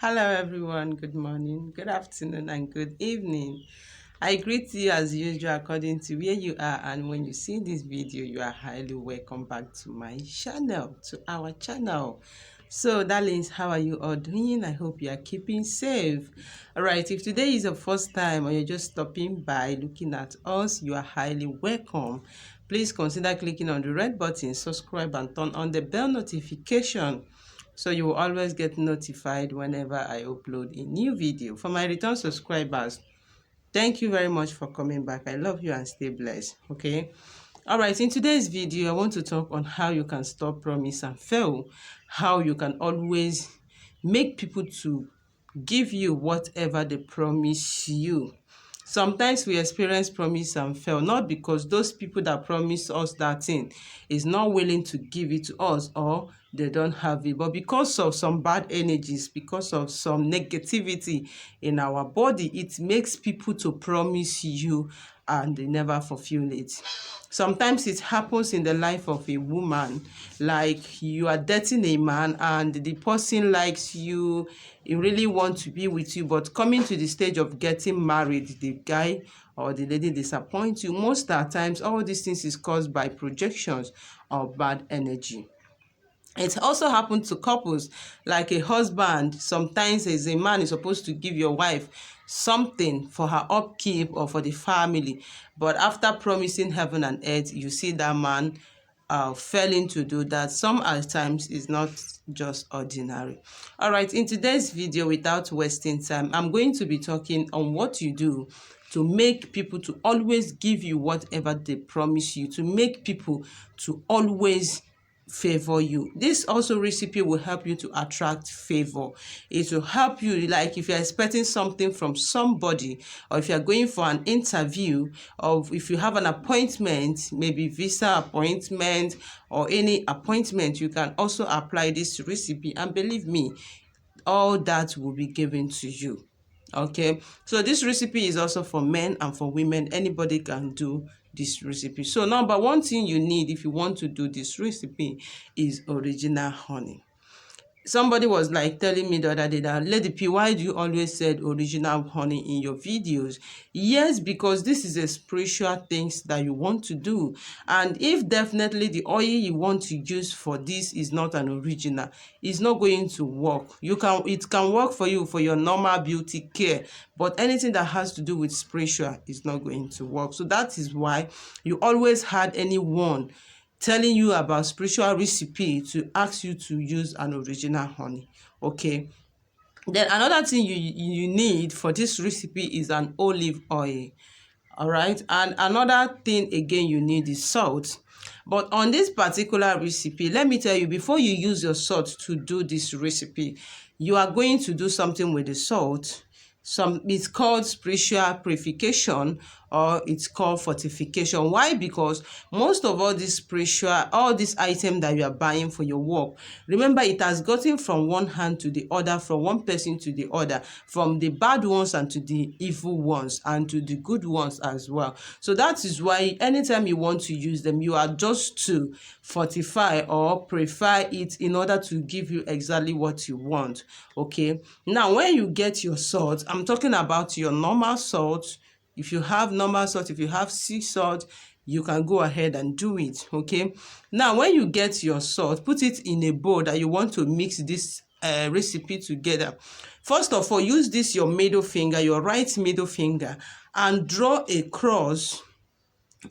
Hello, everyone. Good morning, good afternoon, and good evening. I greet you as usual according to where you are, and when you see this video, you are highly welcome back to my channel, to our channel. So, darlings, how are you all doing? I hope you are keeping safe. All right, if today is your first time or you're just stopping by looking at us, you are highly welcome. Please consider clicking on the red button, subscribe, and turn on the bell notification so you will always get notified whenever I upload a new video. For my return subscribers, thank you very much for coming back. I love you and stay blessed. Okay. All right. In today's video, I want to talk on how you can stop promise and fail. How you can always make people to give you whatever they promise you. Sometimes we experience promise and fail, not because those people that promise us that thing is not willing to give it to us or they don't have it, but because of some bad energies, because of some negativity in our body, it makes people to promise you and they never fulfill it. Sometimes it happens in the life of a woman, like you are dating a man and the person likes you, he really wants to be with you, but coming to the stage of getting married, the guy or the lady disappoints you. Most of the times, all these things is caused by projections or bad energy. It also happened to couples, like a husband. Sometimes as a man is supposed to give your wife something for her upkeep or for the family, but after promising heaven and earth, you see that man failing to do that. Some at times is not just ordinary. All right, in today's video, without wasting time, I'm going to be talking on what you do to make people to always give you whatever they promise you, to make people to always favor you. This also recipe will help you to attract favor. It will help you, like if you're expecting something from somebody, or if you're going for an interview, or if you have an appointment, maybe visa appointment or any appointment, you can also apply this recipe, and believe me, all that will be given to you. Okay, so this recipe is also for men and for women. Anybody can do this recipe. So number one thing you need if you want to do this recipe is original honey. Somebody was like telling me the other day that, Lady P, why do you always said original honey in your videos? Yes, because this is a spiritual things that you want to do. And if definitely the oil you want to use for this is not an original, it's not going to work. It can work for you for your normal beauty care, but anything that has to do with spiritual is not going to work. So that is why you always had anyone telling you about spiritual recipe to ask you to use an original honey. Okay, then another thing you need for this recipe is an olive oil. All right, and another thing again you need is salt. But on this particular recipe, let me tell you, before you use your salt to do this recipe, you are going to do something with the salt. It's called spiritual purification, or it's called fortification. Why? Because most of all this spiritual, all these items that you are buying for your work, remember, it has gotten from one hand to the other, from one person to the other, from the bad ones and to the evil ones and to the good ones as well. So that is why anytime you want to use them, you are just to fortify or purify it in order to give you exactly what you want. Okay, now when you get your salt, I'm talking about your normal salt. If you have normal salt, if you have sea salt, you can go ahead and do it. Okay, now when you get your salt, put it in a bowl that you want to mix this recipe together. First of all, use this your middle finger, your right middle finger, and draw a cross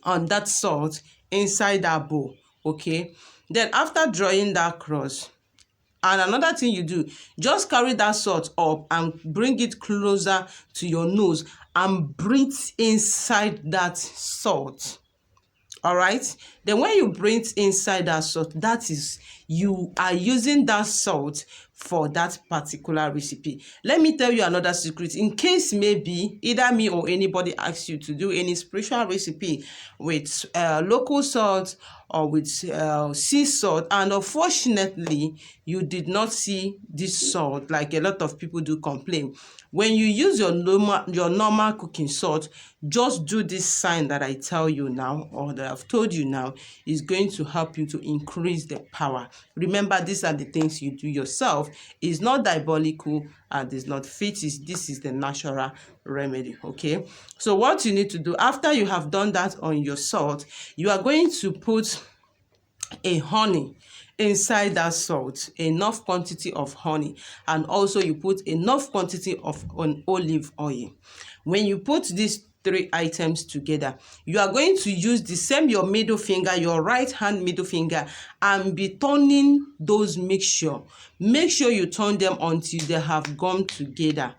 on that salt inside that bowl. Okay, then after drawing that cross, and another thing you do, just carry that salt up and bring it closer to your nose and breathe inside that salt. All right, then when you breathe inside that salt, that is, you are using that salt for that particular recipe. Let me tell you another secret, in case maybe either me or anybody asks you to do any spiritual recipe with local salt or with sea salt, and unfortunately you did not see this salt, like a lot of people do complain. When you use your normal cooking salt, just do this sign that I tell you now, or that I've told you now. is going to help you to increase the power. Remember, these are the things you do yourself. It's not diabolical and it's not fetish. This is the natural remedy. Okay, so what you need to do after you have done that on your salt, you are going to put a honey inside that salt, enough quantity of honey, and also you put enough quantity of an olive oil. When you put these three items together, you are going to use the same your middle finger, your right hand middle finger, and be turning those mixture. Make sure you turn them until they have gone together.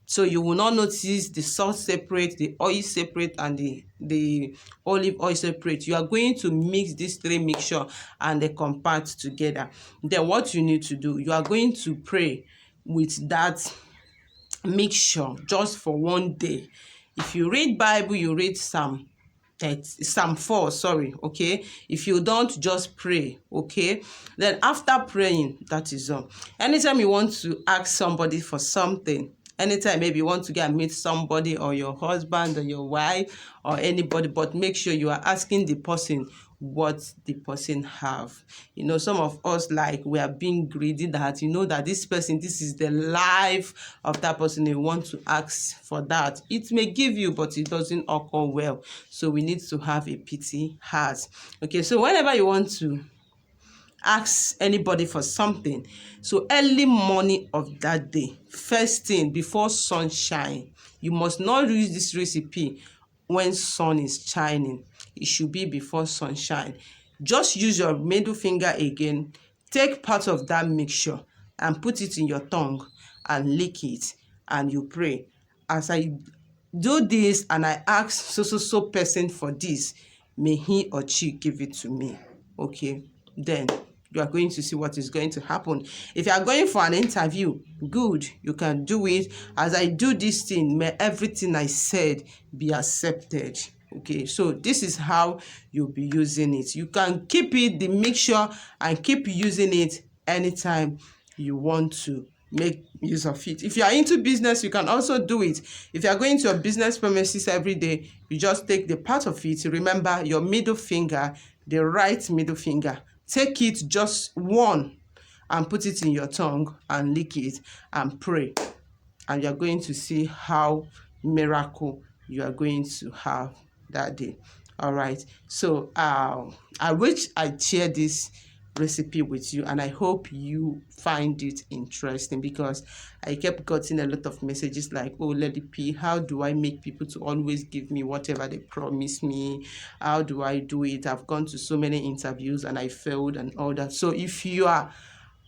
So you will not notice the salt separate, the oil separate, and the olive oil separate. You are going to mix these three mixture and they compact together. Then what you need to do, you are going to pray with that mixture just for one day. If you read Bible, you read Psalm 4, sorry, okay? If you don't, just pray, okay? Then after praying, that is all. Anytime you want to ask somebody for something, anytime maybe you want to get and meet somebody or your husband or your wife or anybody, but make sure you are asking the person what the person have. You know, some of us, like, we are being greedy that you know that this person, this is the life of that person. You want to ask for that. It may give you, but it doesn't occur well. So we need to have a pity heart. Okay, so whenever you want to ask anybody for something, so early morning of that day, first thing before sunshine, you must not use this recipe when sun is shining. It should be before sunshine. Just use your middle finger again, take part of that mixture and put it in your tongue and lick it, and you pray. As I do this and I ask so person for this, may he or she give it to me. Okay, then you are going to see what is going to happen. If you are going for an interview, good, you can do it. As I do this thing, may everything I said be accepted. Okay, so this is how you'll be using it. You can keep it, the mixture, and keep using it anytime you want to make use of it. If you are into business, you can also do it. If you are going to a business premises every day, you just take the part of it. Remember your middle finger, the right middle finger. Take it just one and put it in your tongue and lick it and pray. And you're going to see how miracle you are going to have that day. All right. So I wish I shared this recipe with you, and I hope you find it interesting, because I kept getting a lot of messages like, oh Lady P, how do I make people to always give me whatever they promise me? How do I do it? I've gone to so many interviews and I failed and all that. So if you are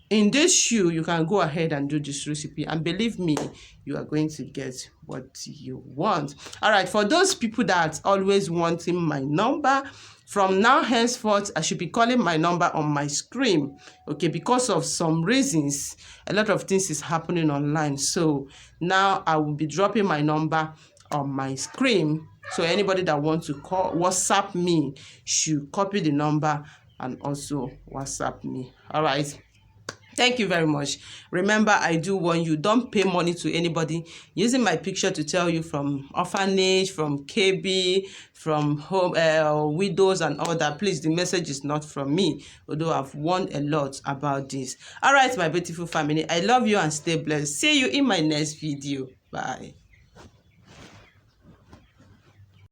in this shoe, you can go ahead and do this recipe, and believe me, you are going to get what you want. All right, for those people that always wanting my number, from now henceforth, I should be calling my number on my screen, okay? Because of some reasons, a lot of things is happening online. So now I will be dropping my number on my screen. So anybody that wants to call, WhatsApp me, should copy the number and also WhatsApp me. All right. Thank you very much. Remember, I do warn you, don't pay money to anybody using my picture to tell you from orphanage, from KB, from home, widows and all that. Please, the message is not from me, although I've warned a lot about this. All right, my beautiful family, I love you and stay blessed. See you in my next video. Bye.